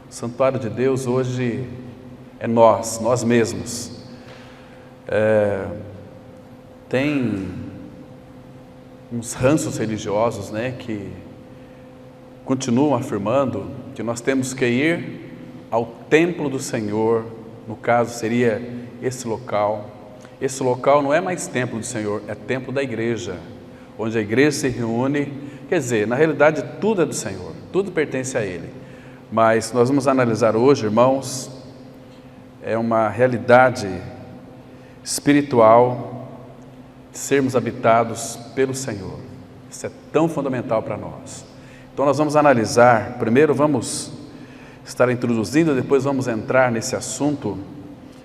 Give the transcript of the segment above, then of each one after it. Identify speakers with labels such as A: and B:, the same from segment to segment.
A: O santuário de Deus hoje é nós mesmos. Tem uns ranços religiosos, né, que continuam afirmando que nós temos que ir ao templo do Senhor, no caso seria esse local. Esse local não é mais templo do Senhor, é templo da igreja, onde a igreja se reúne. Quer dizer, na realidade tudo é do Senhor, tudo pertence a Ele. Mas nós vamos analisar hoje, irmãos, é uma realidade espiritual de sermos habitados pelo Senhor. Isso é tão fundamental para nós. Então nós vamos analisar, primeiro vamos estar introduzindo, depois vamos entrar nesse assunto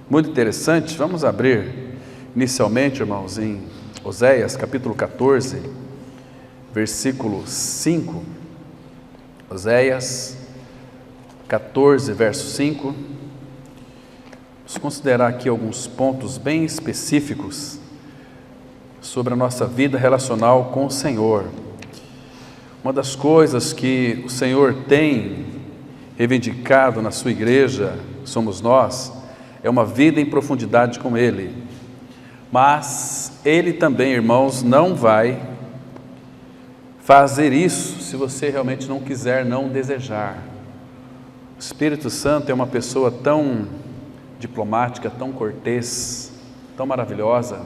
A: muito interessante. Vamos abrir inicialmente, irmãos, em Oséias capítulo 14, versículo 5. Oséias 14, verso 5. Vamos considerar aqui alguns pontos bem específicos sobre a nossa vida relacional com o Senhor. Uma das coisas que o Senhor tem reivindicado na sua igreja, somos nós, é uma vida em profundidade com Ele. Mas Ele também, irmãos, não vai fazer isso se você realmente não quiser, não desejar. O Espírito Santo é uma pessoa tão diplomática, tão cortês, tão maravilhosa.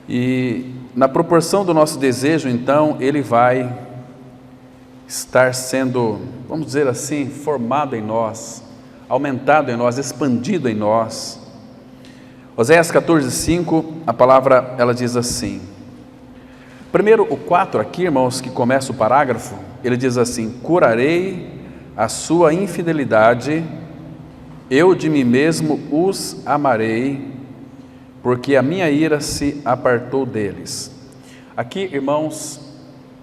A: E na proporção do nosso desejo, então, Ele vai estar sendo, vamos dizer assim, formado em nós, aumentado em nós, expandido em nós. Oséias 14, 5, a palavra, ela diz assim. Primeiro, o 4 aqui, irmãos, que começa o parágrafo, ele diz assim: curarei a sua infidelidade, eu de mim mesmo os amarei, porque a minha ira se apartou deles. Aqui, irmãos,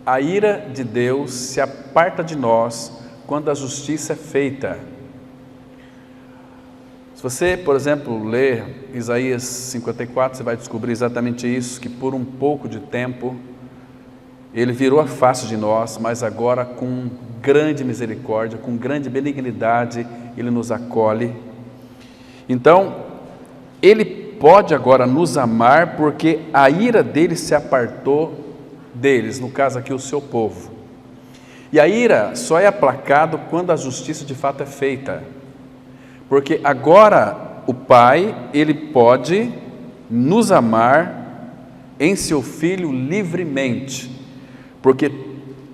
A: a ira de Deus se aparta de nós quando a justiça é feita. Se você, por exemplo, ler Isaías 54, você vai descobrir exatamente isso, que por um pouco de tempo, Ele virou a face de nós, mas agora com grande misericórdia, com grande benignidade, Ele nos acolhe. Então, Ele pode agora nos amar, porque a ira dele se apartou deles, no caso aqui o seu povo. E a ira só é aplacado quando a justiça de fato é feita, porque agora o Pai, Ele pode nos amar em seu Filho livremente, porque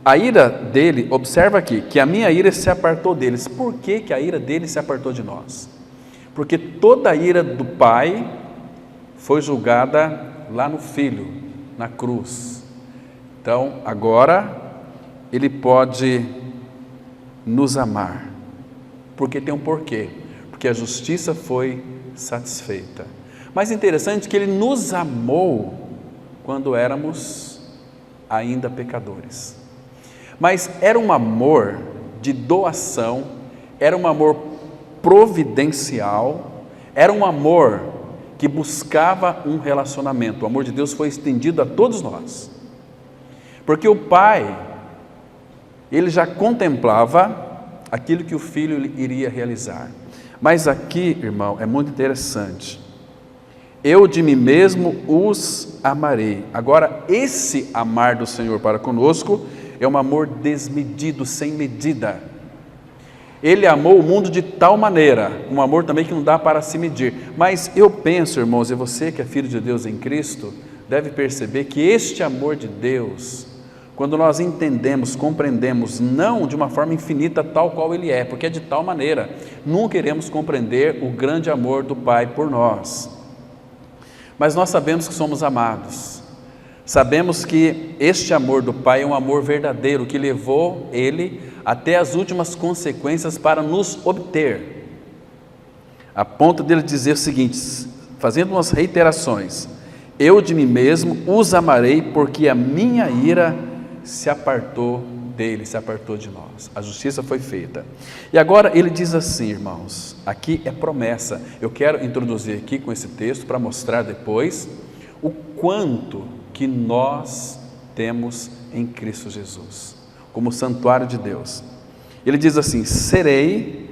A: a ira dele, observa aqui, que a minha ira se apartou deles. Por que que a ira dele se apartou de nós? Porque toda a ira do Pai foi julgada lá no Filho, na cruz. Então, agora, Ele pode nos amar, porque tem um porquê, porque a justiça foi satisfeita. Mas interessante que Ele nos amou quando éramos ainda pecadores. Mas era um amor de doação, era um amor providencial, era um amor que buscava um relacionamento. O amor de Deus foi estendido a todos nós, porque o Pai, Ele já contemplava aquilo que o Filho iria realizar. Mas aqui, irmão, é muito interessante. Eu de mim mesmo os amarei. Agora, esse amar do Senhor para conosco é um amor desmedido, sem medida. Ele amou o mundo de tal maneira, um amor também que não dá para se medir. Mas eu penso, irmãos, e você que é filho de Deus em Cristo, deve perceber que este amor de Deus, quando nós entendemos, compreendemos, não de uma forma infinita tal qual Ele é, porque é de tal maneira, nunca iremos compreender o grande amor do Pai por nós. Mas nós sabemos que somos amados, sabemos que este amor do Pai é um amor verdadeiro, que levou Ele até as últimas consequências para nos obter, a ponto dele dizer o seguinte, fazendo umas reiterações: eu de mim mesmo os amarei, porque a minha ira se apartou dele, se apartou de nós, a justiça foi feita. E agora ele diz assim, irmãos, aqui é promessa. Eu quero introduzir aqui com esse texto para mostrar depois o quanto que nós temos em Cristo Jesus, como santuário de Deus. Ele diz assim: serei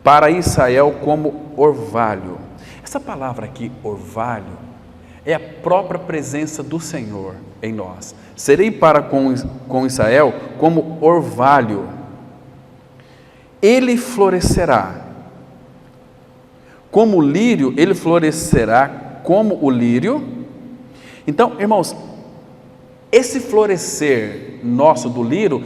A: para Israel como orvalho. Essa palavra aqui, orvalho, é a própria presença do Senhor em nós. Serei para com Israel como orvalho. Ele florescerá como o lírio, ele florescerá como o lírio. Então, irmãos, esse florescer nosso do lírio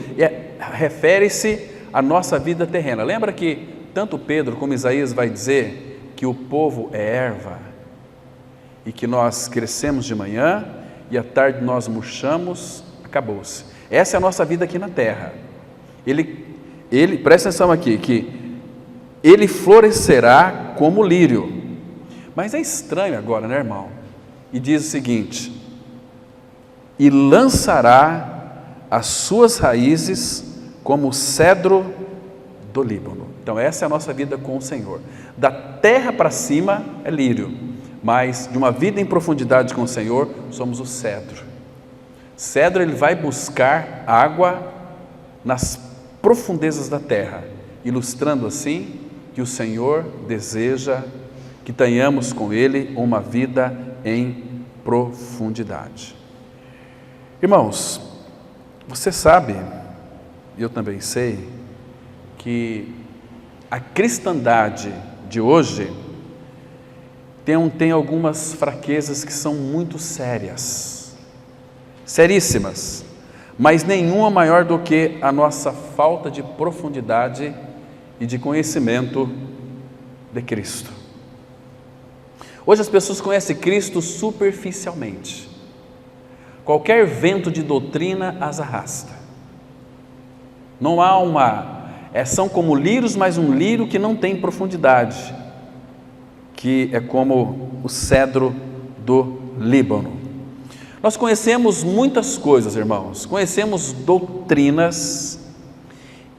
A: refere-se à nossa vida terrena. Lembra que tanto Pedro como Isaías vai dizer que o povo é erva e que nós crescemos de manhã e à tarde nós murchamos, acabou-se. Essa é a nossa vida aqui na terra. Ele presta atenção aqui, que ele florescerá como lírio. Mas é estranho agora, né, irmão? E diz o seguinte: e lançará as suas raízes como o cedro do Líbano. Então essa é a nossa vida com o Senhor. Da terra para cima é lírio, mas de uma vida em profundidade com o Senhor, somos o cedro. Cedro, ele vai buscar água nas profundezas da terra, ilustrando assim que o Senhor deseja que tenhamos com Ele uma vida em profundidade. Irmãos, você sabe, eu também sei, que a cristandade de hoje tem algumas fraquezas que são muito sérias, seríssimas, mas nenhuma maior do que a nossa falta de profundidade e de conhecimento de Cristo. Hoje as pessoas conhecem Cristo superficialmente. Qualquer vento de doutrina as arrasta. Não há são como lírios, mas um lírio que não tem profundidade, que é como o cedro do Líbano. Nós conhecemos muitas coisas, irmãos. Conhecemos doutrinas,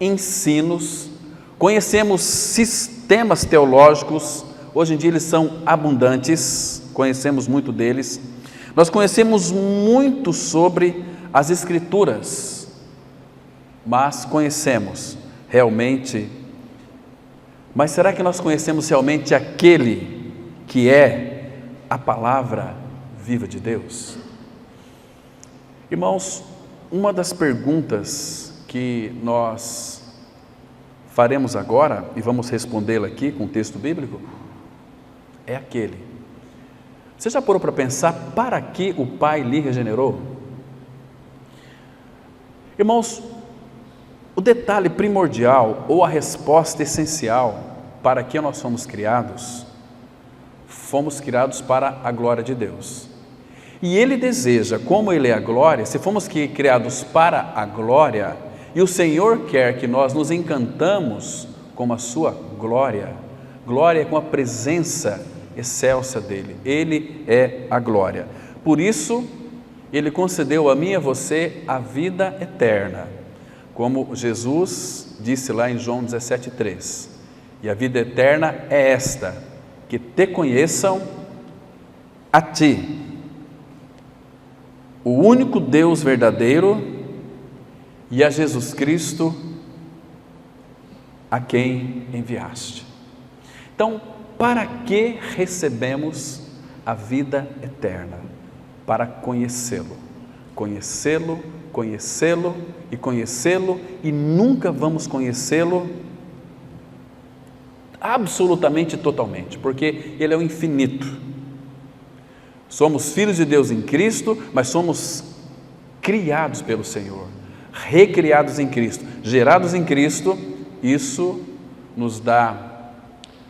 A: ensinos, conhecemos sistemas teológicos. Hoje em dia eles são abundantes, conhecemos muito deles. Nós conhecemos muito sobre as Escrituras, mas conhecemos realmente, mas será que nós conhecemos realmente aquele que é a palavra viva de Deus? Irmãos, uma das perguntas que nós faremos agora, e vamos respondê-la aqui com o texto bíblico, é aquele: você já parou para pensar para que o Pai lhe regenerou? Irmãos, o detalhe primordial ou a resposta essencial para que nós fomos criados para a glória de Deus. E Ele deseja, como Ele é a glória, se fomos criados para a glória, e o Senhor quer que nós nos encantamos com a sua glória, glória com a presença excelsa dEle, Ele é a glória. Por isso, Ele concedeu a mim e a você a vida eterna, como Jesus disse lá em João 17,3, e a vida eterna é esta, que te conheçam a ti, o único Deus verdadeiro, e a Jesus Cristo, a quem enviaste. Então, para que recebemos a vida eterna? Para conhecê-lo, conhecê-lo, conhecê-lo e conhecê-lo, e nunca vamos conhecê-lo absolutamente totalmente, porque Ele é o infinito. Somos filhos de Deus em Cristo, mas somos criados pelo Senhor, recriados em Cristo, gerados em Cristo. Isso nos dá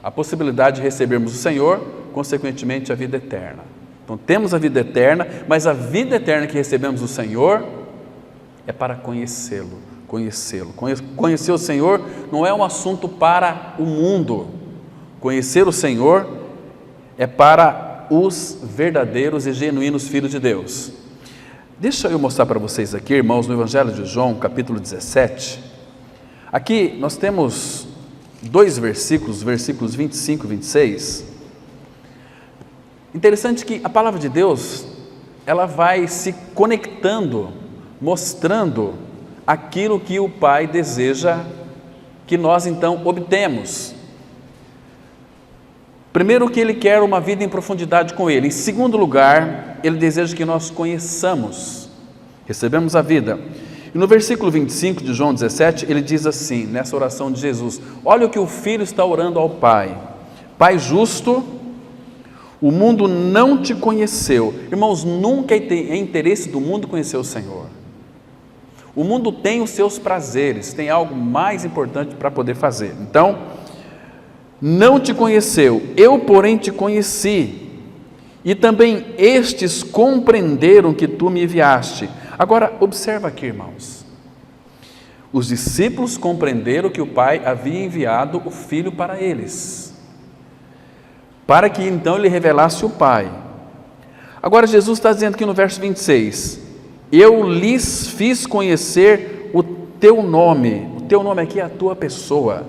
A: a possibilidade de recebermos o Senhor, consequentemente a vida eterna. Então temos a vida eterna, mas a vida eterna que recebemos do Senhor é para conhecê-lo. Conhecer o Senhor não é um assunto para o mundo. Conhecer o Senhor é para os verdadeiros e genuínos filhos de Deus. Deixa eu mostrar para vocês aqui, irmãos, no Evangelho de João, capítulo 17. Aqui nós temos dois versículos 25 e 26. Interessante que a palavra de Deus, ela vai se conectando, mostrando aquilo que o Pai deseja que nós então obtemos. Primeiro, que Ele quer uma vida em profundidade com Ele. Em segundo lugar, Ele deseja que nós conheçamos, recebemos a vida. E no versículo 25 de João 17, ele diz assim, nessa oração de Jesus: olha o que o Filho está orando ao Pai. Pai justo, o mundo não te conheceu. Irmãos, nunca é interesse do mundo conhecer o Senhor. O mundo tem os seus prazeres, tem algo mais importante para poder fazer. Então, não te conheceu, eu porém te conheci, e também estes compreenderam que tu me enviaste. Agora, observa aqui, irmãos. Os discípulos compreenderam que o Pai havia enviado o Filho para eles, para que então Ele revelasse o Pai. Agora, Jesus está dizendo aqui no verso 26, eu lhes fiz conhecer o teu nome. O teu nome aqui é a tua pessoa.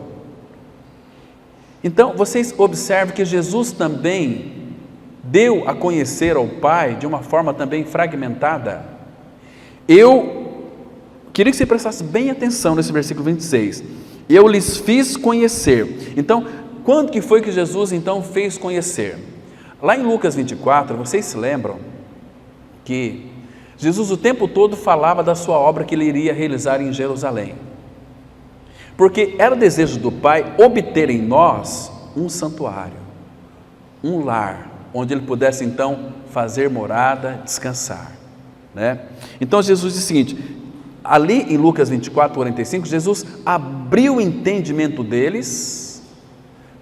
A: Então, vocês observam que Jesus também deu a conhecer ao Pai de uma forma também fragmentada. Eu queria que você prestasse bem atenção nesse versículo 26. Eu lhes fiz conhecer. Então, quando que foi que Jesus então fez conhecer? Lá em Lucas 24, vocês se lembram que Jesus o tempo todo falava da sua obra que Ele iria realizar em Jerusalém. Porque era o desejo do Pai obter em nós um santuário, um lar, onde Ele pudesse então fazer morada, descansar, né? Então Jesus diz o seguinte, ali em Lucas 24, 45, Jesus abriu o entendimento deles,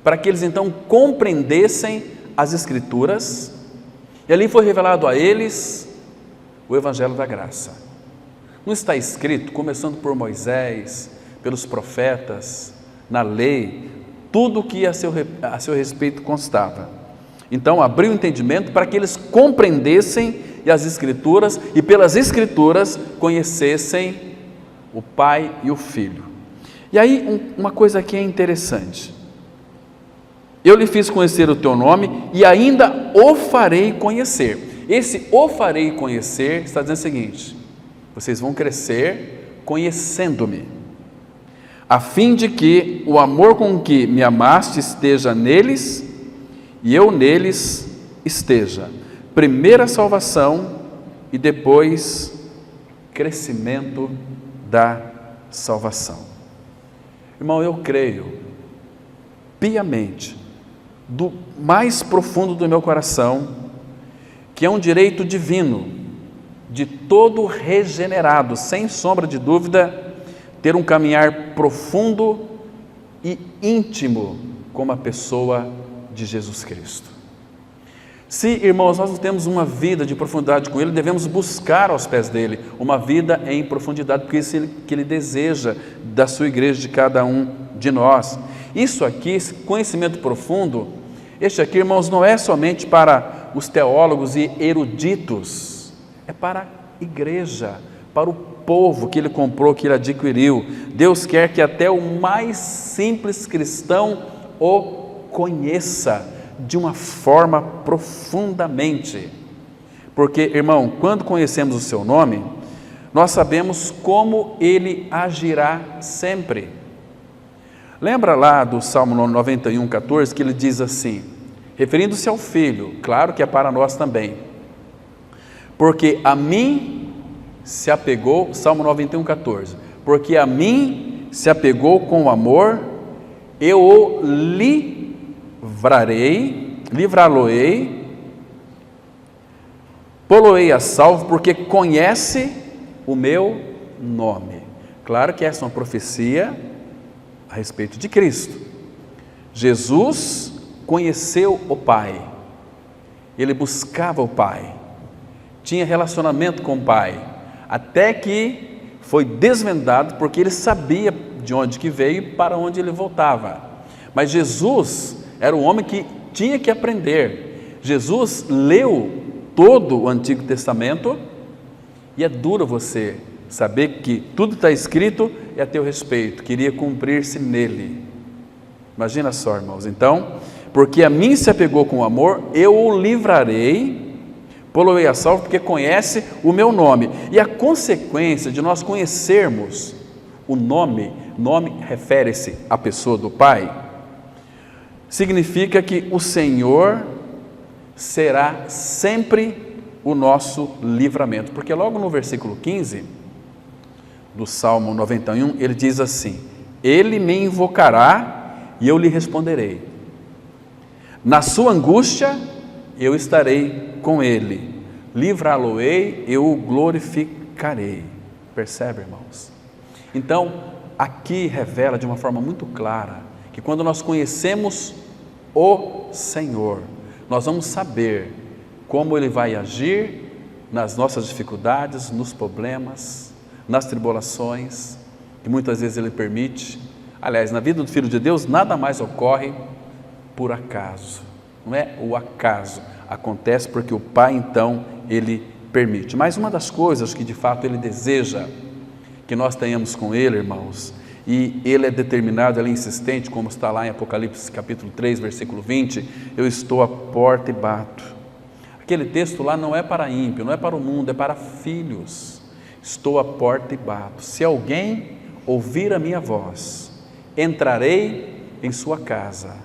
A: para que eles então compreendessem as Escrituras, e ali foi revelado a eles o Evangelho da Graça. Não está escrito, começando por Moisés, pelos profetas, na lei, tudo o que a seu respeito constava. Então abriu o entendimento para que eles compreendessem as Escrituras e pelas Escrituras conhecessem o Pai e o Filho. E aí uma coisa aqui é interessante, eu lhe fiz conhecer o teu nome e ainda o farei conhecer. Esse o farei conhecer está dizendo o seguinte, vocês vão crescer conhecendo-me, a fim de que o amor com que me amaste esteja neles e eu neles esteja. Primeira salvação e depois crescimento da salvação. Irmão, eu creio piamente, do mais profundo do meu coração, que é um direito divino de todo regenerado, sem sombra de dúvida, ter um caminhar profundo e íntimo com a pessoa de Jesus Cristo. Se, irmãos, nós não temos uma vida de profundidade com Ele, devemos buscar aos pés dEle uma vida em profundidade, porque isso é que Ele deseja da sua igreja, de cada um de nós. Isso aqui, esse conhecimento profundo, este aqui, irmãos, não é somente para os teólogos e eruditos, é para a igreja, para o povo que Ele comprou, que Ele adquiriu. Deus quer que até o mais simples cristão o conheça de uma forma profundamente, porque, irmão, quando conhecemos o seu nome, nós sabemos como Ele agirá sempre. Lembra lá do Salmo 91, 14, que ele diz assim, referindo-se ao Filho, claro que é para nós também, porque a mim se apegou, Salmo 91, 14, porque a mim se apegou com amor, eu o livrá-lo-ei, pô-lo-ei a salvo, porque conhece o meu nome. Claro que essa é uma profecia a respeito de Cristo. Jesus conheceu o Pai, ele buscava o Pai, tinha relacionamento com o Pai, até que foi desvendado, porque ele sabia de onde que veio e para onde ele voltava. Mas Jesus era um homem que tinha que aprender. Jesus leu todo o Antigo Testamento e é duro você saber que tudo está escrito é a teu respeito, queria cumprir-se nele. Imagina só, irmãos. Então, porque a mim se apegou com amor, eu o livrarei, Pô-lo-ei a salvo porque conhece o meu nome. E a consequência de nós conhecermos o nome refere-se à pessoa do Pai, significa que o Senhor será sempre o nosso livramento. Porque logo no versículo 15 do Salmo 91, ele diz assim: Ele me invocará e eu lhe responderei. Na sua angústia eu estarei com ele. Livrá-lo-ei, eu o glorificarei. Percebe, irmãos? Então, aqui revela de uma forma muito clara que quando nós conhecemos o Senhor, nós vamos saber como Ele vai agir nas nossas dificuldades, nos problemas, nas tribulações, que muitas vezes Ele permite. Aliás, na vida do Filho de Deus, nada mais ocorre por acaso, não é o acaso, acontece porque o Pai, então, Ele permite. Mas uma das coisas que de fato Ele deseja que nós tenhamos com Ele, irmãos, e Ele é determinado, Ele é insistente, como está lá em Apocalipse capítulo 3, versículo 20, eu estou à porta e bato. Aquele texto lá não é para ímpio, não é para o mundo, é para filhos. Estou à porta e bato. Se alguém ouvir a minha voz, entrarei em sua casa.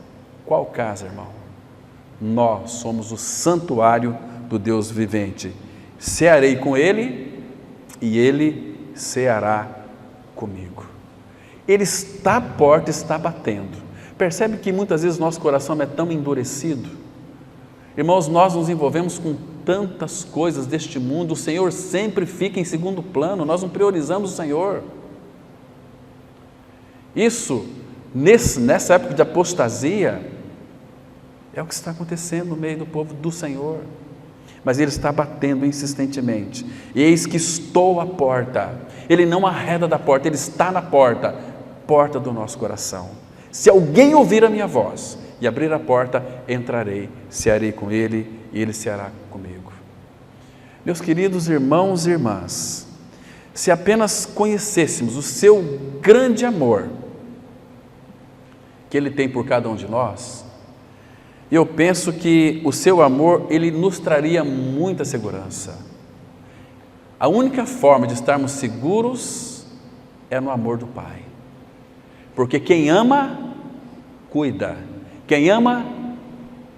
A: Qual casa, irmão? Nós somos o santuário do Deus vivente. Cearei com Ele e Ele ceará comigo. Ele está à porta, está batendo. Percebe que muitas vezes nosso coração é tão endurecido? Irmãos, nós nos envolvemos com tantas coisas deste mundo, o Senhor sempre fica em segundo plano, nós não priorizamos o Senhor. Isso, nessa época de apostasia, é o que está acontecendo no meio do povo do Senhor. Mas Ele está batendo insistentemente. Eis que estou à porta. Ele não arreda da porta, Ele está na porta, porta do nosso coração. Se alguém ouvir a minha voz e abrir a porta, entrarei, cearei com Ele e Ele ceará comigo. Meus queridos irmãos e irmãs, se apenas conhecêssemos o seu grande amor que Ele tem por cada um de nós, eu penso que o seu amor, Ele nos traria muita segurança. A única forma de estarmos seguros é no amor do Pai. Porque quem ama, cuida. Quem ama,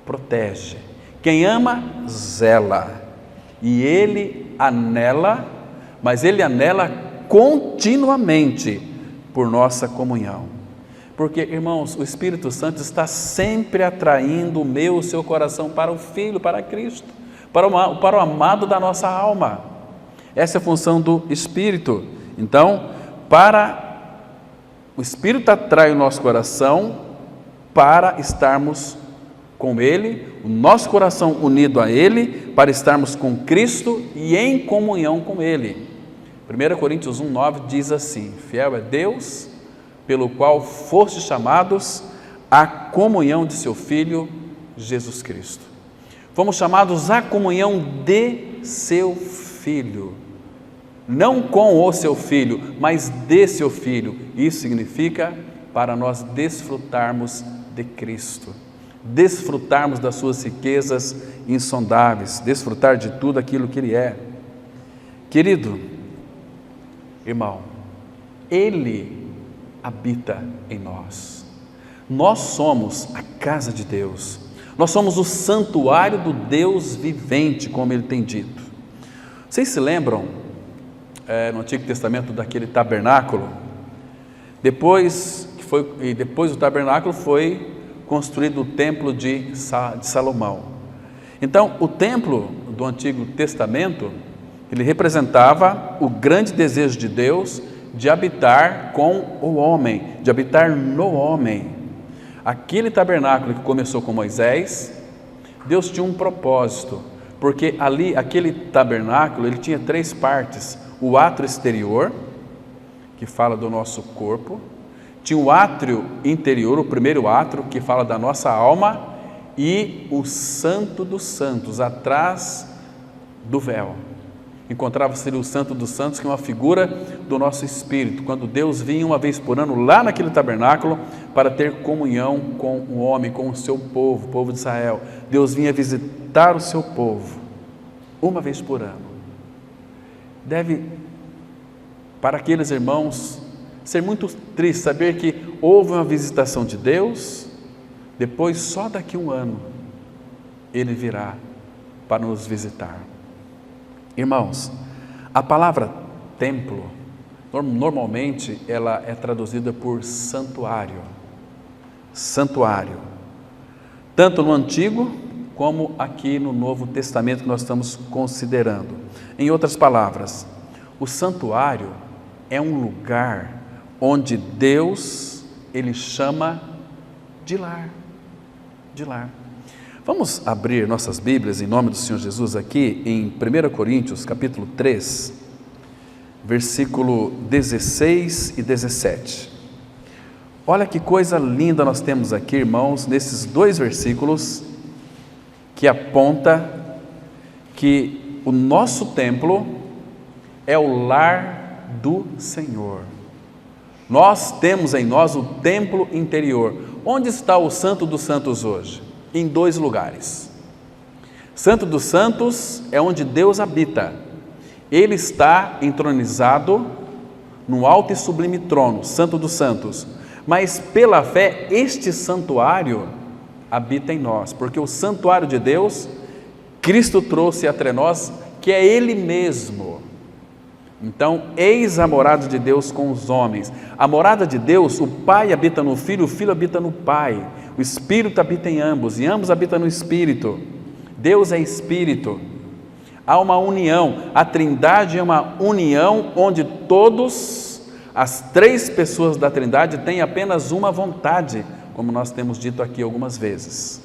A: protege. Quem ama, zela. E Ele anela, mas Ele anela continuamente por nossa comunhão. Porque, irmãos, o Espírito Santo está sempre atraindo o seu coração para o Filho, para Cristo, para o amado da nossa alma. Essa é a função do Espírito. Então, o Espírito atrai o nosso coração para estarmos com Ele, o nosso coração unido a Ele, para estarmos com Cristo e em comunhão com Ele. 1 Coríntios 1,9 diz assim: fiel é Deus, pelo qual fostes chamados à comunhão de seu Filho, Jesus Cristo. Fomos chamados à comunhão de seu Filho, não com o seu Filho, mas de seu Filho. Isso significa para nós desfrutarmos de Cristo, desfrutarmos das suas riquezas insondáveis, desfrutar de tudo aquilo que Ele é. Querido irmão, Ele habita em nós. Nós somos a casa de Deus, nós somos o santuário do Deus vivente, como Ele tem dito. Vocês se lembram no Antigo Testamento daquele tabernáculo? Depois do tabernáculo foi construído o templo de Salomão. Então, o templo do Antigo Testamento, ele representava o grande desejo de Deus de habitar com o homem, de habitar no homem. Aquele tabernáculo que começou com Moisés, Deus tinha um propósito, porque ali, aquele tabernáculo, ele tinha 3 partes: o átrio exterior, que fala do nosso corpo, tinha o átrio interior, o primeiro átrio, que fala da nossa alma, e o Santo dos Santos, atrás do véu. Encontrava-se o Santo dos Santos, que é uma figura do nosso espírito, quando Deus vinha uma vez por ano lá naquele tabernáculo para ter comunhão com o homem, com o seu povo, o povo de Israel. Deus vinha visitar o seu povo. uma vez por ano. Deve, para aqueles irmãos, ser muito triste saber que houve uma visitação de Deus, depois só daqui a um ano Ele virá para nos visitar. Irmãos, a palavra templo, normalmente ela é traduzida por santuário. Santuário. Tanto no Antigo como aqui no Novo Testamento que nós estamos considerando. Em outras palavras, o santuário é um lugar onde Deus, Ele chama de lar. De lar. Vamos abrir nossas Bíblias em nome do Senhor Jesus aqui em 1 Coríntios capítulo 3, versículo 16 e 17. Olha que coisa linda nós temos aqui, irmãos, nesses dois versículos que aponta que o nosso templo é o lar do Senhor. Nós temos em nós o templo interior. Onde está o Santo dos Santos hoje? Em dois lugares. Santo dos Santos é onde Deus habita. Ele está entronizado no alto e sublime trono, Santo dos Santos. Mas pela fé, este santuário habita em nós, porque o santuário de Deus, Cristo trouxe entre nós, que é Ele mesmo. Então, eis a morada de Deus com os homens. A morada de Deus, o Pai habita no Filho, o Filho habita no Pai. O Espírito habita em ambos, e ambos habitam no Espírito. Deus é Espírito. Há uma união, a Trindade é uma união onde todos, as três pessoas da Trindade têm apenas uma vontade, como nós temos dito aqui algumas vezes.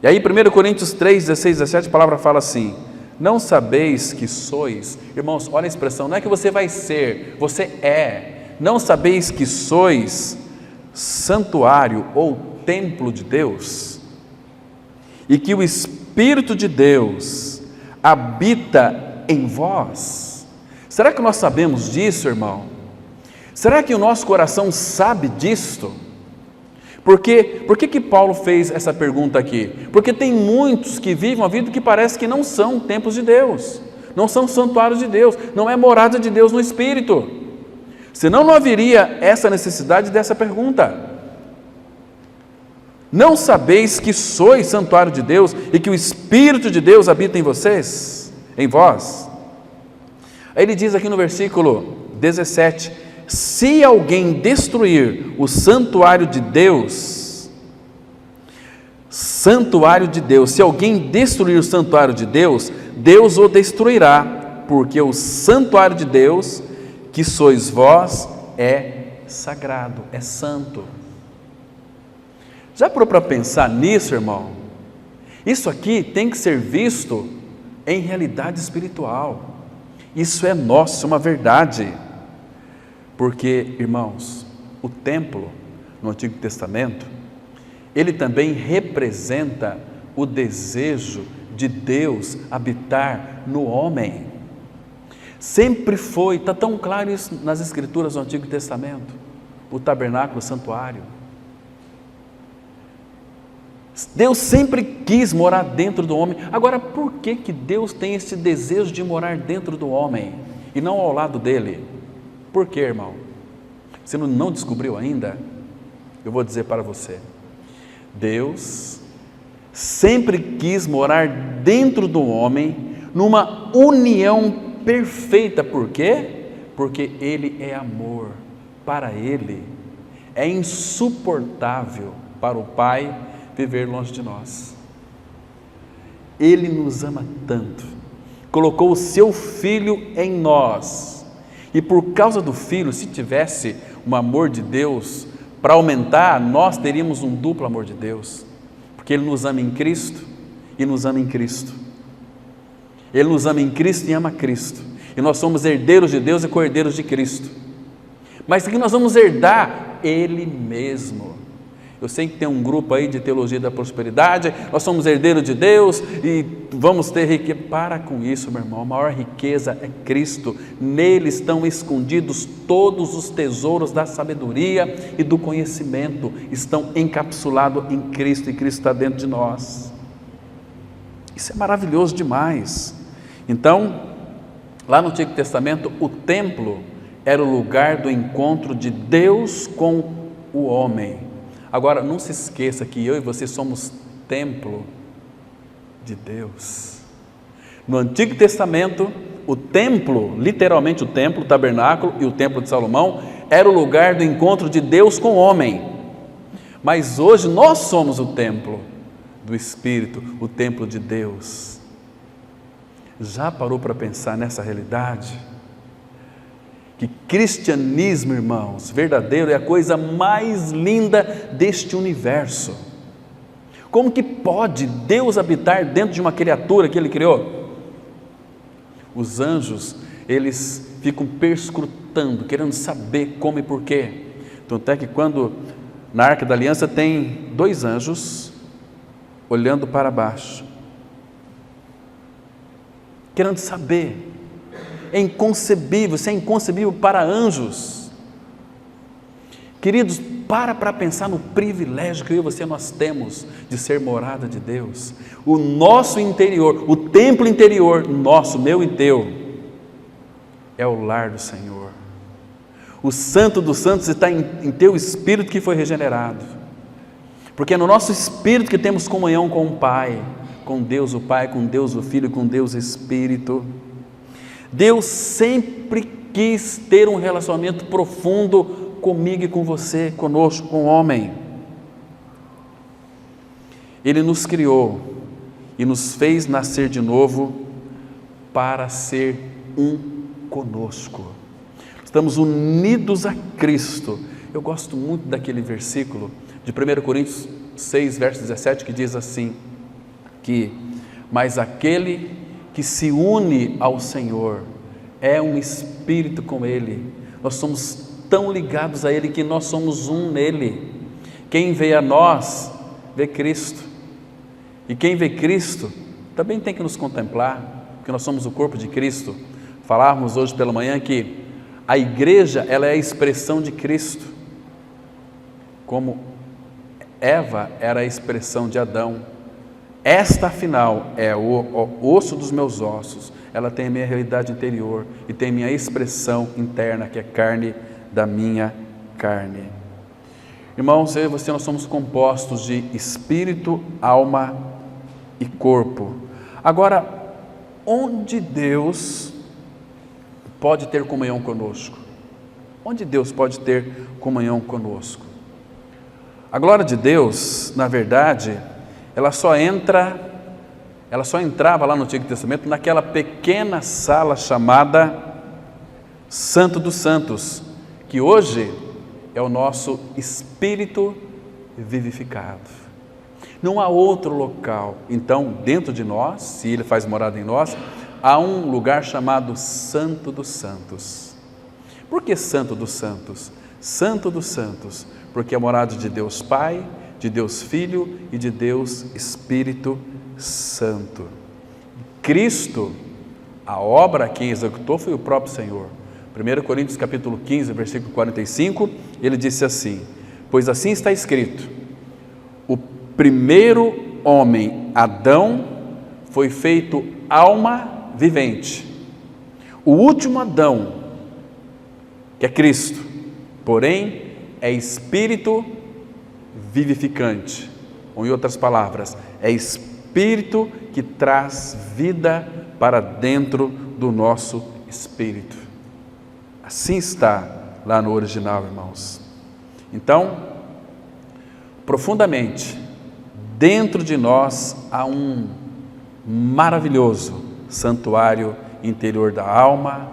A: E aí 1 Coríntios 3, 16, 17, a palavra fala assim: não sabeis que sois, irmãos, olha a expressão, não é que você vai ser, você é. Não sabeis que sois santuário ou templo de Deus, e que o Espírito de Deus habita em vós? Será que nós sabemos disso, irmão? Será que o nosso coração sabe disto? Por que Paulo fez essa pergunta aqui? Porque tem muitos que vivem uma vida que parece que não são templos de Deus, não são santuários de Deus, não é morada de Deus no Espírito. Senão não haveria essa necessidade dessa pergunta. Não sabeis que sois santuário de Deus e que o Espírito de Deus habita em vocês, em vós? Aí ele diz aqui no versículo 17: se alguém destruir o santuário de Deus, se alguém destruir o santuário de Deus, Deus o destruirá, porque o santuário de Deus, que sois vós, é sagrado, é santo. Já parou para pensar nisso, irmão? Isso aqui tem que ser visto em realidade espiritual. Isso é nosso, é uma verdade. Porque, irmãos, o templo no Antigo Testamento, ele também representa o desejo de Deus habitar no homem. Sempre foi, está tão claro isso nas Escrituras do Antigo Testamento, o tabernáculo, o santuário. Deus sempre quis morar dentro do homem. Agora, por que Deus tem esse desejo de morar dentro do homem e não ao lado dele? Por quê, irmão? Você não descobriu ainda? Eu vou dizer para você. Deus sempre quis morar dentro do homem numa união perfeita. Por quê? Porque Ele é amor. Para Ele é insuportável para o Pai viver longe de nós. Ele nos ama tanto, colocou o seu Filho em nós, e por causa do Filho, se tivesse um amor de Deus para aumentar, nós teríamos um duplo amor de Deus, porque Ele nos ama em Cristo e nos ama em Cristo. Ele nos ama em Cristo e ama Cristo, e nós somos herdeiros de Deus e co-herdeiros de Cristo. Mas o que nós vamos herdar? Ele mesmo. Eu sei que tem um grupo aí de teologia da prosperidade, nós somos herdeiros de Deus e vamos ter riqueza. Para com isso, meu irmão, a maior riqueza é Cristo. Nele estão escondidos todos os tesouros da sabedoria e do conhecimento, estão encapsulados em Cristo, e Cristo está dentro de nós. Isso é maravilhoso demais. Então, lá no Antigo Testamento, o templo era o lugar do encontro de Deus com o homem. Agora, não se esqueça que eu e você somos templo de Deus. No Antigo Testamento, o templo, literalmente o templo, o tabernáculo e o templo de Salomão, era o lugar do encontro de Deus com o homem. Mas hoje nós somos o templo do Espírito, o templo de Deus. Já parou para pensar nessa realidade? Que cristianismo, irmãos, verdadeiro é a coisa mais linda deste universo. Como que pode Deus habitar dentro de uma criatura que Ele criou? Os anjos, eles ficam perscrutando, querendo saber como e porquê. Tanto é que quando na Arca da Aliança tem 2 anjos olhando para baixo, querendo saber. É inconcebível, isso é inconcebível para anjos. Queridos, para pensar no privilégio que eu e você nós temos de ser morada de Deus. O nosso interior, o templo interior, nosso, meu e teu, é o lar do Senhor. O Santo dos Santos está em teu espírito que foi regenerado. Porque é no nosso espírito que temos comunhão com o Pai, com Deus o Pai, com Deus o Filho, com Deus o Espírito. Deus sempre quis ter um relacionamento profundo comigo e com você, conosco, com o homem. Ele nos criou e nos fez nascer de novo para ser um conosco. Estamos unidos a Cristo. Eu gosto muito daquele versículo de 1 Coríntios 6, verso 17, que diz assim, mas aquele que se une ao Senhor é um espírito com Ele. Nós somos tão ligados a Ele que nós somos um nele. Quem vê a nós, vê Cristo. E quem vê Cristo, também tem que nos contemplar, porque nós somos o corpo de Cristo. Falávamos hoje pela manhã que a igreja, ela é a expressão de Cristo. Como Eva era a expressão de Adão. Esta, afinal, é o osso dos meus ossos. Ela tem a minha realidade interior e tem minha expressão interna, que é carne da minha carne. Irmãos, eu e você, nós somos compostos de espírito, alma e corpo. Agora, onde Deus pode ter comunhão conosco? Onde Deus pode ter comunhão conosco? A glória de Deus, na verdade, ela só entrava lá no Antigo Testamento naquela pequena sala chamada Santo dos Santos, que hoje é o nosso espírito vivificado. Não há outro local. Então, dentro de nós, se Ele faz morada em nós, há um lugar chamado Santo dos Santos. Por que Santo dos Santos? Santo dos Santos, porque é morada de Deus Pai, de Deus Filho e de Deus Espírito Santo. Cristo, a obra quem executou foi o próprio Senhor. 1 Coríntios capítulo 15, versículo 45, ele disse assim, pois assim está escrito, o primeiro homem, Adão, foi feito alma vivente. O último Adão, que é Cristo, porém, é espírito vivificante. Ou, em outras palavras, é espírito que traz vida para dentro do nosso espírito. Assim está lá no original, irmãos. Então, profundamente, dentro de nós há um maravilhoso santuário interior da alma,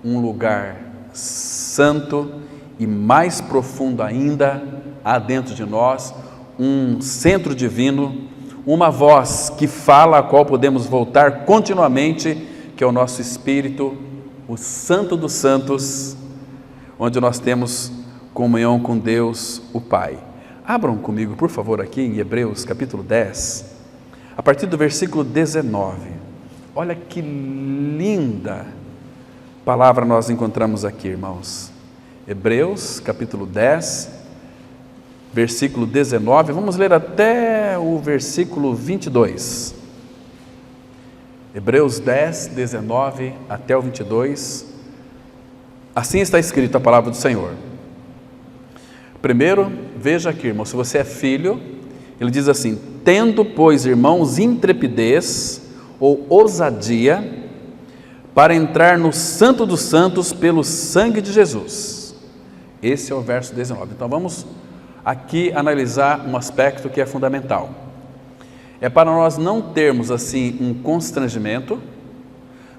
A: um lugar santo e mais profundo ainda, há dentro de nós um centro divino, uma voz que fala, a qual podemos voltar continuamente, que é o nosso espírito, o Santo dos Santos, onde nós temos comunhão com Deus, o Pai. Abram comigo, por favor, aqui em Hebreus, capítulo 10, a partir do versículo 19. Olha que linda palavra nós encontramos aqui, irmãos. Hebreus, capítulo 10, versículo 19, vamos ler até o versículo 22. Hebreus 10, 19 até o 22. Assim está escrito a palavra do Senhor. Primeiro, veja aqui, irmão, se você é filho, ele diz assim: tendo, pois, irmãos, intrepidez ou ousadia para entrar no Santo dos Santos pelo sangue de Jesus. Esse é o verso 19. Então vamos aqui analisar um aspecto que é fundamental. É para nós não termos assim um constrangimento,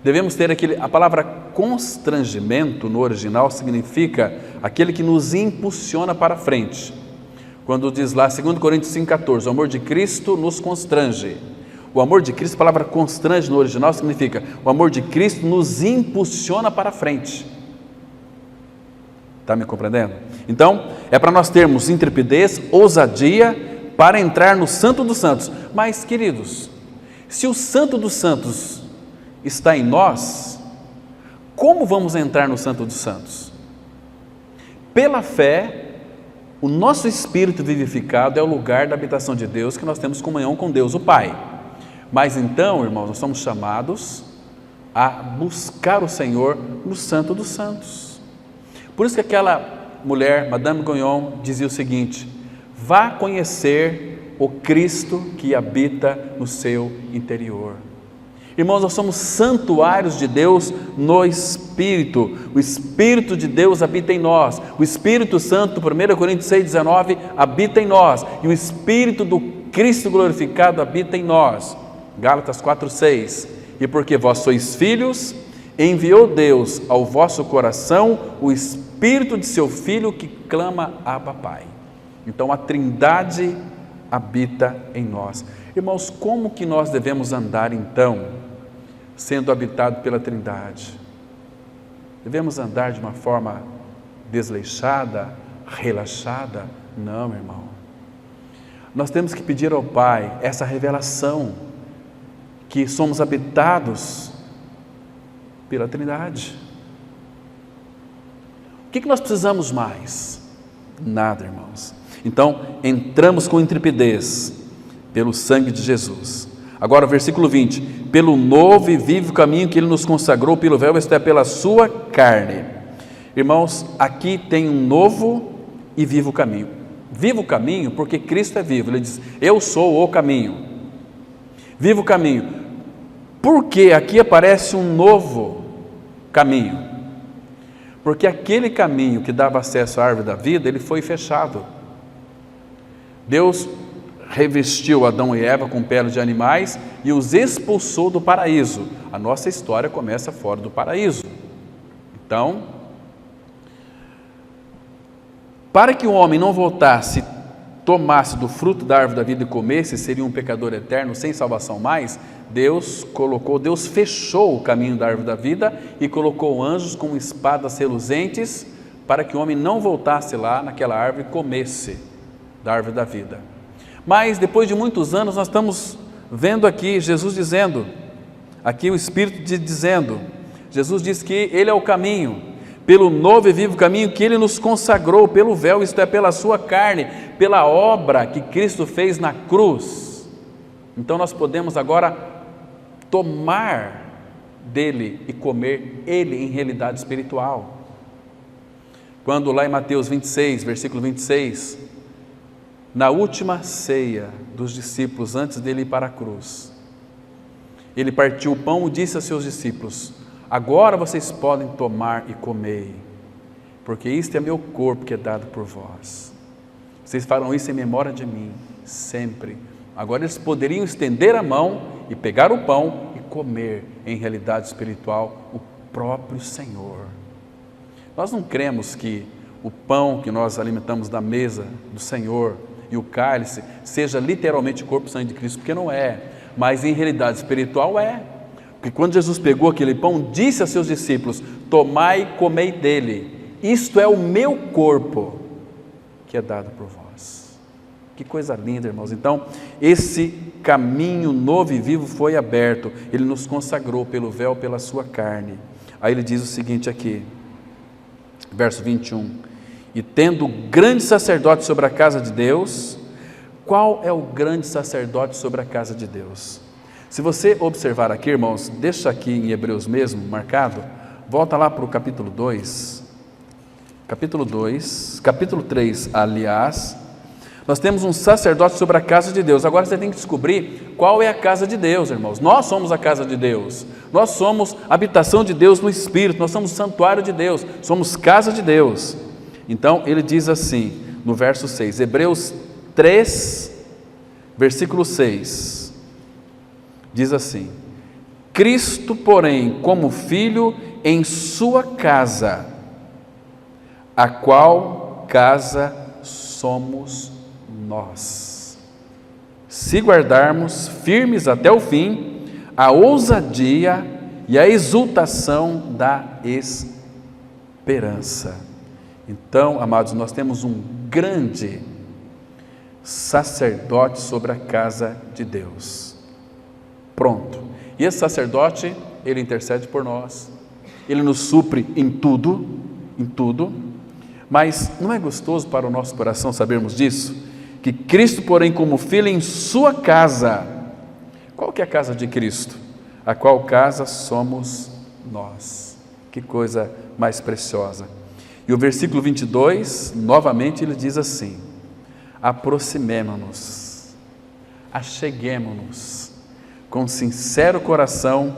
A: devemos ter a palavra constrangimento no original significa aquele que nos impulsiona para frente. Quando diz lá, 2 Coríntios 5,14, o amor de Cristo nos constrange. O amor de Cristo, a palavra constrange no original significa, o amor de Cristo nos impulsiona para frente. Está me compreendendo? Então, é para nós termos intrepidez, ousadia, para entrar no Santo dos Santos. Mas, queridos, se o Santo dos Santos está em nós, como vamos entrar no Santo dos Santos? Pela fé, o nosso espírito vivificado é o lugar da habitação de Deus, que nós temos comunhão com Deus, o Pai. Mas então, irmãos, nós somos chamados a buscar o Senhor no Santo dos Santos. Por isso que aquela mulher, Madame Guyon, dizia o seguinte: vá conhecer o Cristo que habita no seu interior. Irmãos, nós somos santuários de Deus no Espírito. O Espírito de Deus habita em nós. O Espírito Santo, 1 Coríntios 6,19, habita em nós. E o Espírito do Cristo glorificado habita em nós. Gálatas 4,6. E porque vós sois filhos, enviou Deus ao vosso coração o Espírito de seu Filho que clama: Abba, Pai. Então a Trindade habita em nós. Irmãos, como que nós devemos andar então, sendo habitado pela Trindade? Devemos andar de uma forma desleixada, relaxada? Não, irmão. Nós temos que pedir ao Pai essa revelação, que somos habitados pela Trindade. O que nós precisamos mais? Nada, irmãos. Então, entramos com intrepidez pelo sangue de Jesus. Agora, versículo 20: pelo novo e vivo caminho que Ele nos consagrou pelo véu, isto é, pela sua carne. Irmãos, aqui tem um novo e vivo caminho. Vivo caminho porque Cristo é vivo. Ele diz: eu sou o caminho. Vivo caminho. Porque aqui aparece um novo caminho. Porque aquele caminho que dava acesso à árvore da vida, ele foi fechado. Deus revestiu Adão e Eva com peles de animais e os expulsou do paraíso. A nossa história começa fora do paraíso. Então, para que o homem não voltasse, tomasse do fruto da árvore da vida e comesse, seria um pecador eterno, sem salvação mais, Deus fechou o caminho da árvore da vida e colocou anjos com espadas reluzentes para que o homem não voltasse lá naquela árvore e comesse da árvore da vida. Mas depois de muitos anos nós estamos vendo aqui Jesus dizendo, aqui o Espírito dizendo, Jesus diz que Ele é o caminho, pelo novo e vivo caminho que Ele nos consagrou, pelo véu, isto é, pela sua carne, pela obra que Cristo fez na cruz. Então nós podemos agora tomar dele e comer ele em realidade espiritual. Quando lá em Mateus 26, versículo 26, na última ceia dos discípulos, antes dele ir para a cruz, ele partiu o pão e disse a seus discípulos: agora vocês podem tomar e comer, porque isto é meu corpo que é dado por vós. Vocês farão isso em memória de mim, sempre. Agora eles poderiam estender a mão e pegar o pão e comer em realidade espiritual o próprio Senhor. Nós não cremos que o pão que nós alimentamos da mesa do Senhor e o cálice seja literalmente o corpo e sangue de Cristo, porque não é, mas em realidade espiritual é. Porque quando Jesus pegou aquele pão, disse a seus discípulos: tomai e comei dele, isto é o meu corpo que é dado por vós. Que coisa linda, irmãos. Então, esse caminho novo e vivo foi aberto, Ele nos consagrou pelo véu, pela sua carne. Aí ele diz o seguinte aqui, verso 21, e tendo grande sacerdote sobre a casa de Deus. Qual é o grande sacerdote sobre a casa de Deus? Se você observar aqui, irmãos, deixa aqui em Hebreus mesmo, marcado, volta lá para o capítulo 2, capítulo 3, aliás, nós temos um sacerdote sobre a casa de Deus. Agora você tem que descobrir qual é a casa de Deus, irmãos. Nós somos a casa de Deus, nós somos habitação de Deus no Espírito, nós somos santuário de Deus, somos casa de Deus. Então ele diz assim, no verso 6, Hebreus 3, versículo 6, diz assim: Cristo, porém, como Filho em sua casa, a qual casa somos nós, se guardarmos firmes até o fim a ousadia e a exultação da esperança. Então, amados, nós temos um grande sacerdote sobre a casa de Deus. Pronto. E esse sacerdote, ele intercede por nós, ele nos supre em tudo, mas não é gostoso para o nosso coração sabermos disso? Que Cristo, porém, como Filho em sua casa, qual que é a casa de Cristo? A qual casa somos nós. Que coisa mais preciosa. E o versículo 22, novamente ele diz assim: aproximemo-nos, acheguemo-nos, com sincero coração,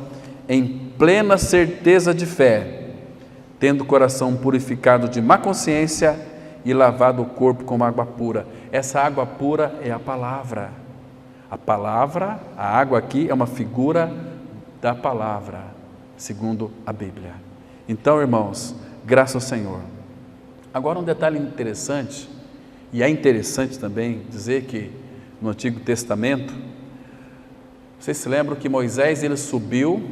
A: em plena certeza de fé, tendo o coração purificado de má consciência e lavado o corpo com água pura. Essa água pura é a palavra. A palavra, a água aqui é uma figura da palavra, segundo a Bíblia. Então, irmãos, graças ao Senhor. Agora um detalhe interessante, e é interessante também dizer que no Antigo Testamento, vocês se lembram que Moisés ele subiu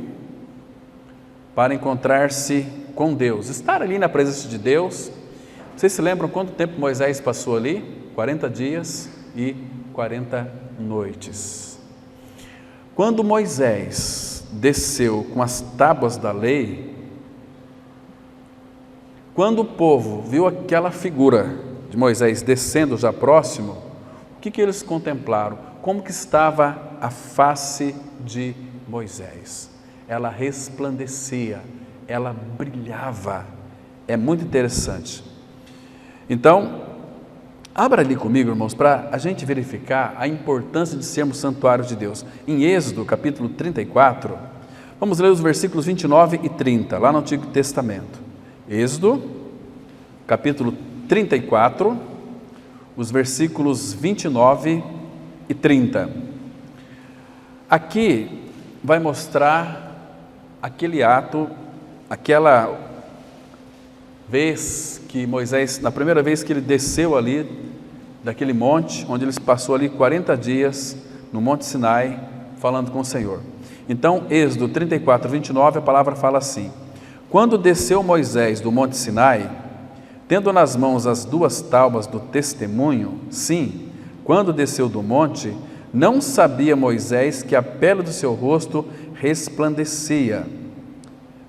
A: para encontrar-se com Deus, estar ali na presença de Deus. Vocês se lembram quanto tempo Moisés passou ali? 40 dias e 40 noites. Quando Moisés desceu com as tábuas da lei, quando o povo viu aquela figura de Moisés descendo já próximo, o que eles contemplaram? Como que estava a face de Moisés? Ela resplandecia, ela brilhava. É muito interessante. Então, abra ali comigo, irmãos, para a gente verificar a importância de sermos santuário de Deus. Em Êxodo, capítulo 34, vamos ler os versículos 29 e 30, lá no Antigo Testamento. Êxodo, capítulo 34, os versículos 29 e 30. Aqui vai mostrar aquele ato, aquela vez que Moisés, na primeira vez que ele desceu ali daquele monte, onde ele passou ali 40 dias no Monte Sinai, falando com o Senhor. Então, Êxodo 34, 29, a palavra fala assim: quando desceu Moisés do Monte Sinai, tendo nas mãos as 2 tábuas do testemunho, sim, quando desceu do monte, não sabia Moisés que a pele do seu rosto resplandecia,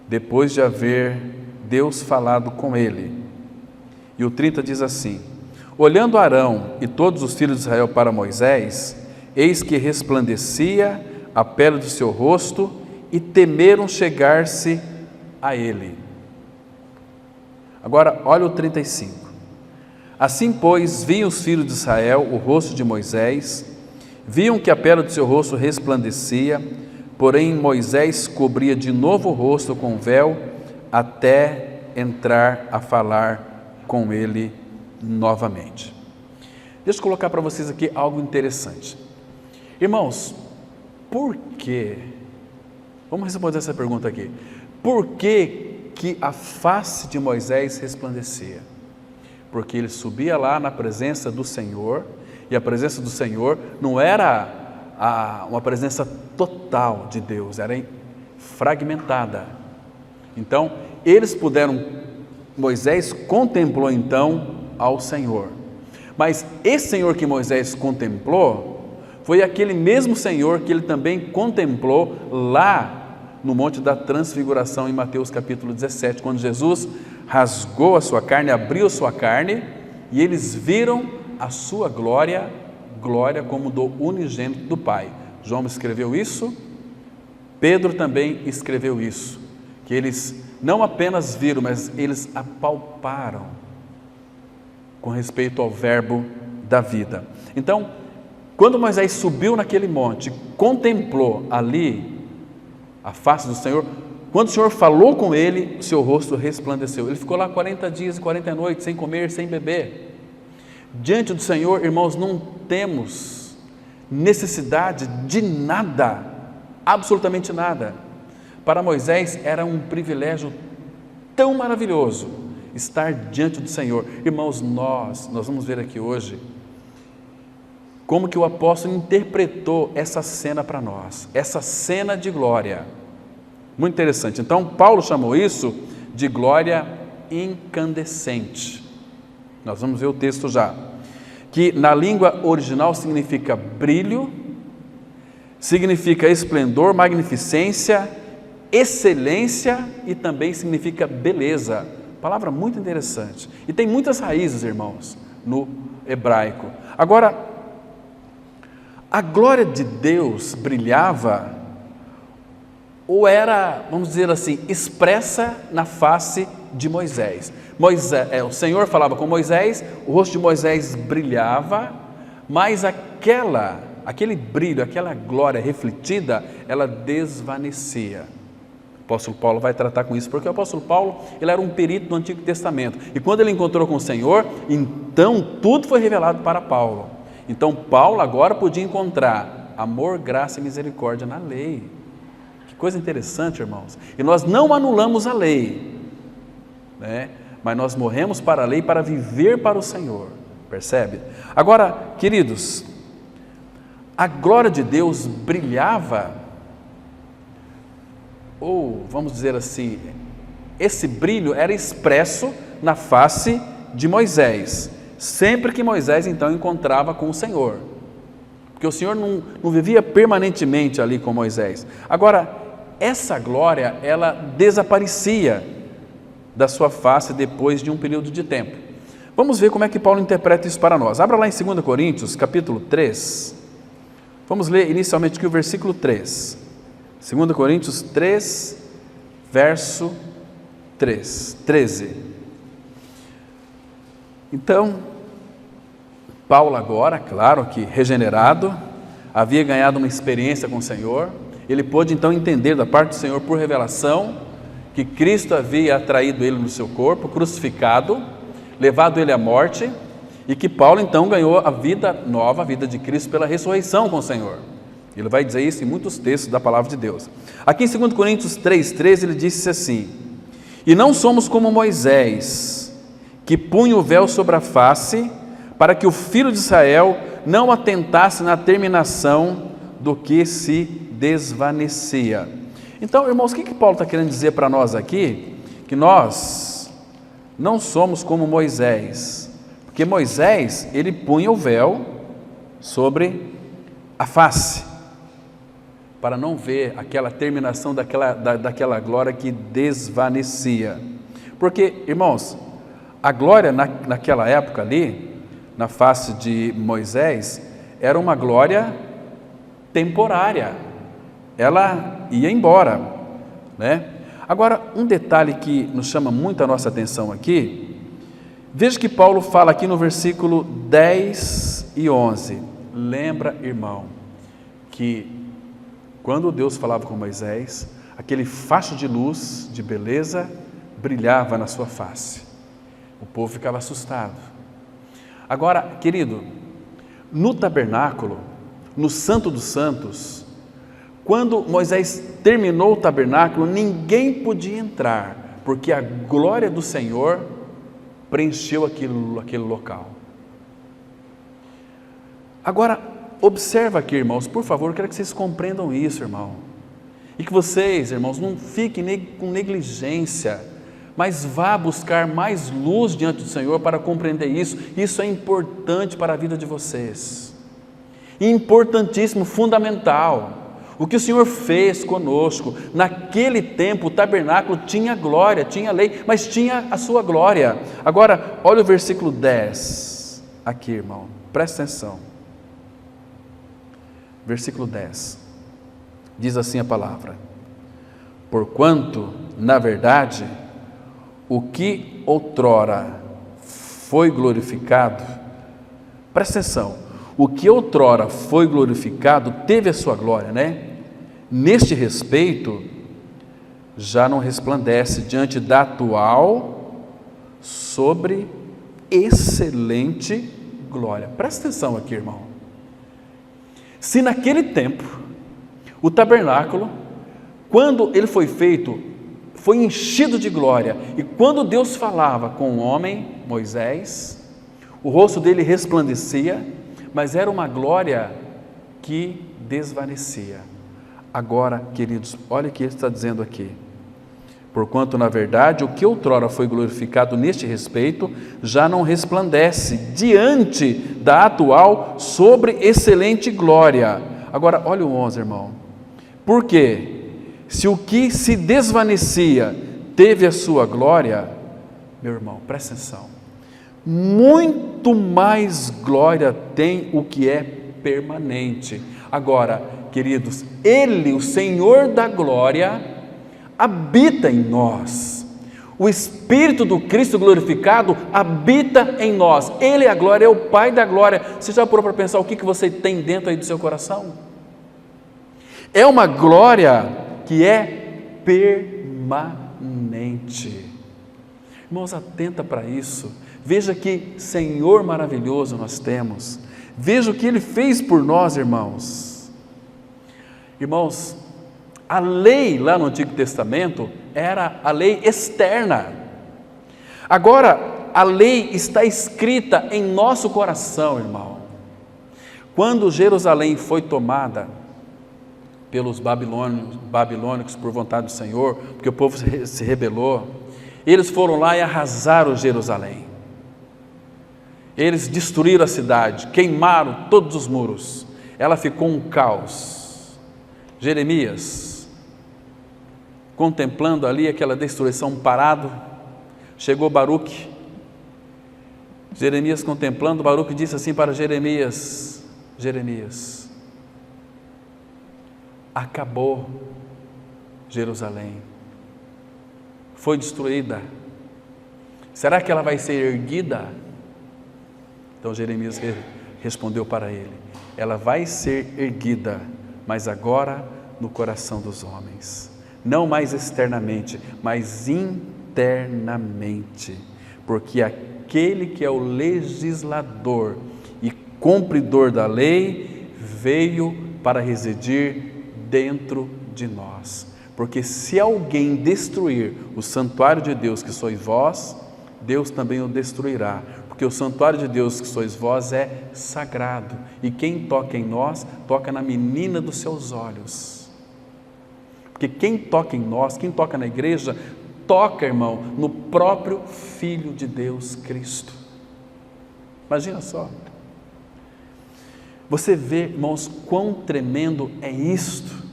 A: depois de haver Deus falado com ele. E o 30 diz assim: olhando Arão e todos os filhos de Israel para Moisés, eis que resplandecia a pele do seu rosto, e temeram chegar-se a ele. Agora, olha o 35. Assim, pois, viam os filhos de Israel o rosto de Moisés, viam que a pele do seu rosto resplandecia, porém Moisés cobria de novo o rosto com véu, até entrar a falar com ele novamente. Deixa eu colocar para vocês aqui algo interessante. Irmãos, por que, vamos responder essa pergunta aqui, por que a face de Moisés resplandecia? Porque ele subia lá na presença do Senhor, e a presença do Senhor não era uma presença total de Deus, era fragmentada. Então, Moisés contemplou então ao Senhor, mas esse Senhor que Moisés contemplou, foi aquele mesmo Senhor que ele também contemplou lá no Monte da Transfiguração, em Mateus capítulo 17, quando Jesus rasgou a sua carne, abriu a sua carne, e eles viram a sua glória como do unigênito do Pai. João escreveu isso Pedro também escreveu isso, que eles não apenas viram, mas eles apalparam com respeito ao verbo da vida. Então, quando Moisés subiu naquele monte, contemplou ali a face do Senhor, quando o Senhor falou com ele, o seu rosto resplandeceu. Ele ficou lá 40 dias e 40 noites, sem comer, sem beber. Diante do Senhor, irmãos, não temos necessidade de nada, absolutamente nada. Para Moisés era um privilégio tão maravilhoso estar diante do Senhor. Irmãos, nós vamos ver aqui hoje como que o apóstolo interpretou essa cena para nós, essa cena de glória. Muito interessante. Então, Paulo chamou isso de glória incandescente. Nós vamos ver o texto já, que na língua original significa brilho, significa esplendor, magnificência, excelência e também significa beleza. Palavra muito interessante. E tem muitas raízes, irmãos, no hebraico. Agora, a glória de Deus brilhava ou era, vamos dizer assim, expressa na face de Moisés. O Senhor falava com Moisés, o rosto de Moisés brilhava, mas aquele brilho, aquela glória refletida, ela desvanecia. O apóstolo Paulo vai tratar com isso, porque o apóstolo Paulo, ele era um perito do Antigo Testamento, e quando ele encontrou com o Senhor, então tudo foi revelado para Paulo. Então Paulo agora podia encontrar amor, graça e misericórdia na lei. Que coisa interessante, irmãos. E nós não anulamos a lei, né? Mas nós morremos para a lei para viver para o Senhor, percebe? Agora, queridos, a glória de Deus brilhava, ou vamos dizer assim, esse brilho era expresso na face de Moisés, sempre que Moisés então encontrava com o Senhor, porque o Senhor não vivia permanentemente ali com Moisés. Agora, essa glória, ela desaparecia da sua face depois de um período de tempo. Vamos ver como é que Paulo interpreta isso para nós. Abra lá em 2 Coríntios, capítulo 3. Vamos ler inicialmente aqui o versículo 3. 2 Coríntios 3, verso 13. Então, Paulo agora, claro que regenerado, havia ganhado uma experiência com o Senhor, ele pôde então entender da parte do Senhor por revelação que Cristo havia atraído ele no seu corpo, crucificado, levado ele à morte, e que Paulo então ganhou a vida nova, a vida de Cristo pela ressurreição com o Senhor. Ele vai dizer isso em muitos textos da palavra de Deus. Aqui em 2 Coríntios 3,13 ele disse assim: e não somos como Moisés, que punha o véu sobre a face, para que o filho de Israel não atentasse na terminação do que se desvanecia. Então, irmãos, o que Paulo está querendo dizer para nós aqui? Que nós não somos como Moisés, porque Moisés, ele punha o véu sobre a face, para não ver aquela terminação daquela glória que desvanecia. Porque, irmãos, a glória naquela época ali, na face de Moisés, era uma glória temporária, ela ia embora, né? Agora, um detalhe que nos chama muito a nossa atenção aqui, veja que Paulo fala aqui no versículo 10 e 11, lembra, irmão, que quando Deus falava com Moisés, aquele facho de luz, de beleza, brilhava na sua face, o povo ficava assustado. Agora, querido, no tabernáculo, no Santo dos Santos, quando Moisés terminou o tabernáculo, ninguém podia entrar, porque a glória do Senhor preencheu aquele local. Agora, observa aqui, irmãos, por favor, eu quero que vocês compreendam isso, irmão, e que vocês, irmãos, não fiquem com negligência, mas vá buscar mais luz diante do Senhor para compreender isso. Isso é importante para a vida de vocês, importantíssimo, fundamental. O que o Senhor fez conosco, naquele tempo o tabernáculo tinha glória, tinha lei, mas tinha a sua glória. Agora, olha o versículo 10, aqui, irmão, presta atenção. Versículo 10, Diz assim a palavra: porquanto, na verdade, o que outrora foi glorificado, presta atenção, o que outrora foi glorificado teve a sua glória, né? Neste respeito, já não resplandece diante da atual sobre excelente glória. Presta atenção aqui, irmão. Se naquele tempo, o tabernáculo, quando ele foi feito, foi enchido de glória, e quando Deus falava com o homem, Moisés, o rosto dele resplandecia, mas era uma glória que desvanecia. Agora, queridos, olha o que ele está dizendo aqui: porquanto, na verdade, o que outrora foi glorificado neste respeito, já não resplandece diante da atual sobre excelente glória. Agora, olha o 11, irmão. Por quê? Se o que se desvanecia teve a sua glória, meu irmão, presta atenção, muito mais glória tem o que é permanente. Agora, queridos, Ele, o Senhor da glória, habita em nós. O Espírito do Cristo glorificado habita em nós. Ele é a glória, é o Pai da glória. Você já parou para pensar o que você tem dentro aí do seu coração? É uma glória que é permanente. Irmãos, atenta para isso. Veja que Senhor maravilhoso nós temos. Veja o que Ele fez por nós, irmãos. Irmãos, a lei lá no Antigo Testamento era a lei externa. Agora, a lei está escrita em nosso coração, irmão. Quando Jerusalém foi tomada pelos babilônicos por vontade do Senhor, porque o povo se rebelou, eles foram lá e arrasaram Jerusalém. Eles destruíram a cidade, queimaram todos os muros, ela ficou um caos. Jeremias, contemplando ali aquela destruição parado, chegou Baruque. Jeremias contemplando, Baruque disse assim para Jeremias: Jeremias, acabou Jerusalém, foi destruída, será que ela vai ser erguida? Então Jeremias respondeu para ele: ela vai ser erguida, mas agora no coração dos homens, não mais externamente, mas internamente, porque aquele que é o legislador e cumpridor da lei veio para residir dentro de nós. Porque se alguém destruir o santuário de Deus, que sois vós, Deus também o destruirá, porque o santuário de Deus, que sois vós, é sagrado, e quem toca em nós, toca na menina dos seus olhos. Porque quem toca em nós, quem toca na igreja, toca, irmão, no próprio Filho de Deus, Cristo. Imagina só. Você vê, irmãos, quão tremendo é isto,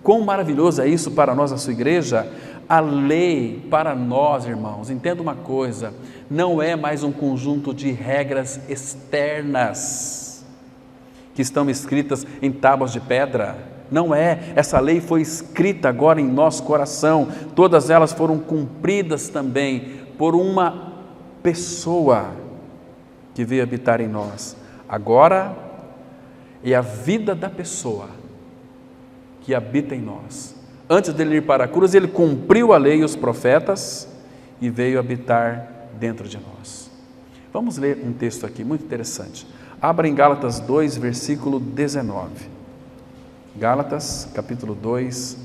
A: quão maravilhoso é isso para nós, a sua igreja. A lei para nós, irmãos, entenda uma coisa, não é mais um conjunto de regras externas que estão escritas em tábuas de pedra. Não é, essa lei foi escrita agora em nosso coração, todas elas foram cumpridas também por uma pessoa que veio habitar em nós. Agora é a vida da pessoa que habita em nós. Antes dele ir para a cruz, ele cumpriu a lei e os profetas e veio habitar dentro de nós. Vamos ler um texto aqui muito interessante. Abra em Gálatas 2, versículo 19. Gálatas, capítulo 2,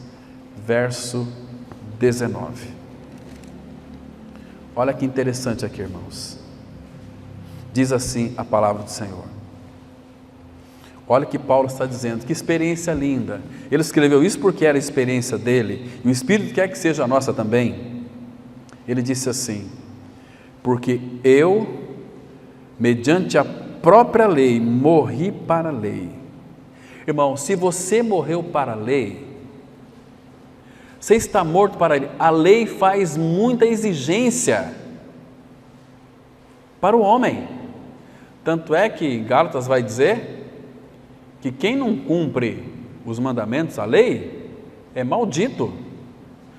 A: verso 19. Olha que interessante aqui, irmãos. Diz assim a palavra do Senhor. Olha o que Paulo está dizendo, que experiência linda. Ele escreveu isso porque era a experiência dele, e o Espírito quer que seja a nossa também. Ele disse assim: porque eu, mediante a própria lei, morri para a lei. Irmão, se você morreu para a lei, você está morto para a lei. A lei faz muita exigência para o homem. Tanto é que Gálatas vai dizer que quem não cumpre os mandamentos, a lei, é maldito,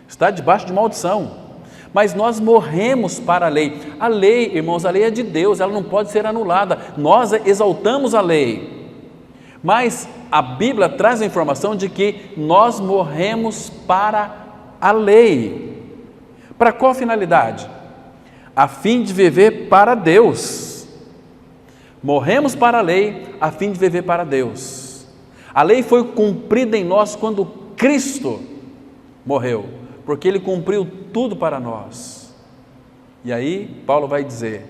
A: está debaixo de maldição. Mas nós morremos para a lei. A lei, irmãos, a lei é de Deus, ela não pode ser anulada. Nós exaltamos a lei, mas a Bíblia traz a informação de que nós morremos para a lei. Para qual finalidade? A fim de viver para Deus. Morremos para a lei, a fim de viver para Deus. A lei foi cumprida em nós quando Cristo morreu, porque Ele cumpriu tudo para nós. E aí Paulo vai dizer: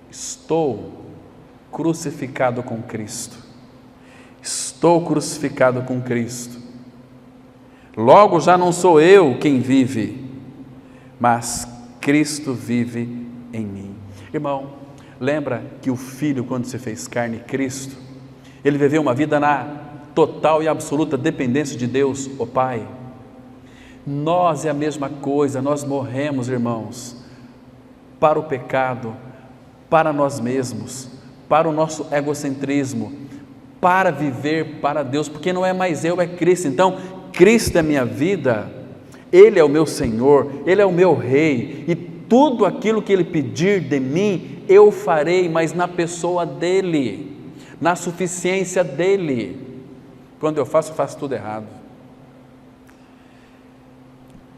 A: estou crucificado com Cristo. Estou crucificado com Cristo. Logo já não sou eu quem vive, mas Cristo vive em mim. Irmão, lembra que o Filho, quando se fez carne, Cristo, Ele viveu uma vida na total e absoluta dependência de Deus, o Pai. Nós é a mesma coisa, nós morremos, irmãos, para o pecado, para nós mesmos, para o nosso egocentrismo, para viver para Deus, porque não é mais eu, é Cristo. Então, Cristo é minha vida, Ele é o meu Senhor, Ele é o meu Rei, e tudo aquilo que Ele pedir de mim, eu farei, mas na pessoa dEle, na suficiência dEle. Quando eu faço tudo errado.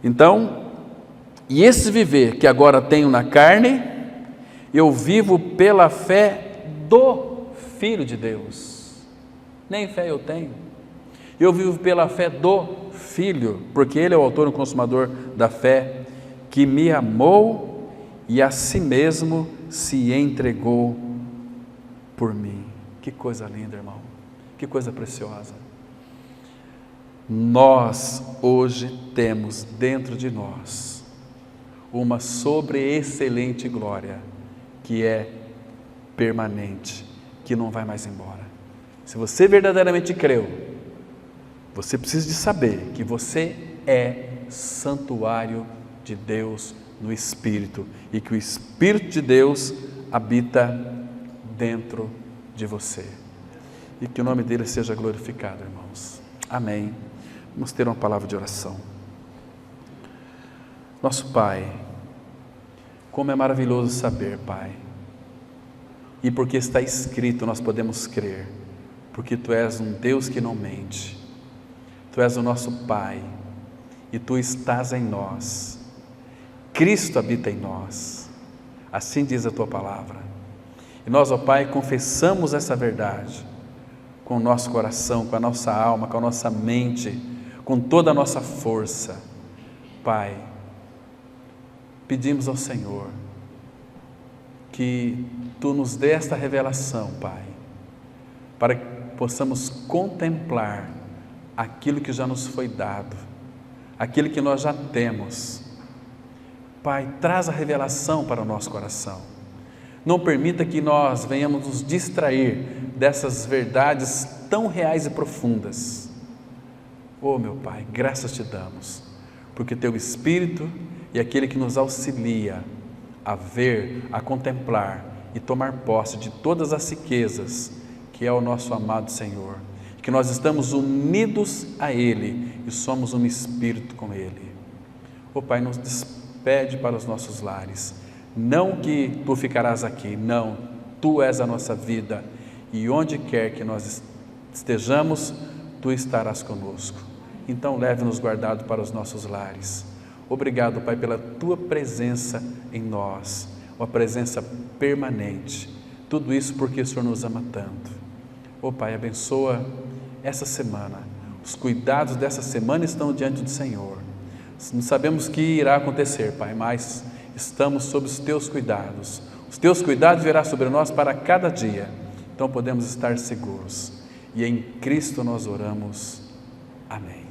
A: Então, e esse viver que agora tenho na carne, eu vivo pela fé do Filho de Deus. Nem fé eu tenho. Eu vivo pela fé do Filho, porque Ele é o autor e o consumador da fé, que me amou e a si mesmo se entregou por mim. Que coisa linda, irmão. Que coisa preciosa. Nós hoje temos dentro de nós uma sobreexcelente glória que é permanente, que não vai mais embora. Se você verdadeiramente creu, você precisa de saber que você é santuário de Deus no Espírito e que o Espírito de Deus habita dentro de você. E que o nome dele seja glorificado, irmãos. Amém. Vamos ter uma palavra de oração. Nosso Pai, como é maravilhoso saber, Pai, e porque está escrito nós podemos crer, porque Tu és um Deus que não mente, Tu és o nosso Pai, e Tu estás em nós, Cristo habita em nós, assim diz a Tua palavra, e nós, ó Pai, confessamos essa verdade, com o nosso coração, com a nossa alma, com a nossa mente, com toda a nossa força. Pai, pedimos ao Senhor que Tu nos dê esta revelação, Pai, para que possamos contemplar aquilo que já nos foi dado, aquilo que nós já temos. Pai, traz a revelação para o nosso coração. Não permita que nós venhamos nos distrair dessas verdades tão reais e profundas. Oh, meu Pai, graças Te damos, porque Teu Espírito é aquele que nos auxilia a ver, a contemplar e tomar posse de todas as riquezas que é o nosso amado Senhor, que nós estamos unidos a Ele e somos um Espírito com Ele. Oh, Pai, nos despede para os nossos lares, não que Tu ficarás aqui, não, Tu és a nossa vida e onde quer que nós estejamos, Tu estarás conosco. Então leve-nos guardado para os nossos lares. Obrigado, Pai, pela Tua presença em nós, uma presença permanente. Tudo isso porque o Senhor nos ama tanto. Oh, Pai, abençoa essa semana. Os cuidados dessa semana estão diante do Senhor. Não sabemos o que irá acontecer, Pai, mas estamos sob os Teus cuidados. Os Teus cuidados virão sobre nós para cada dia. Então podemos estar seguros. E em Cristo nós oramos. Amém.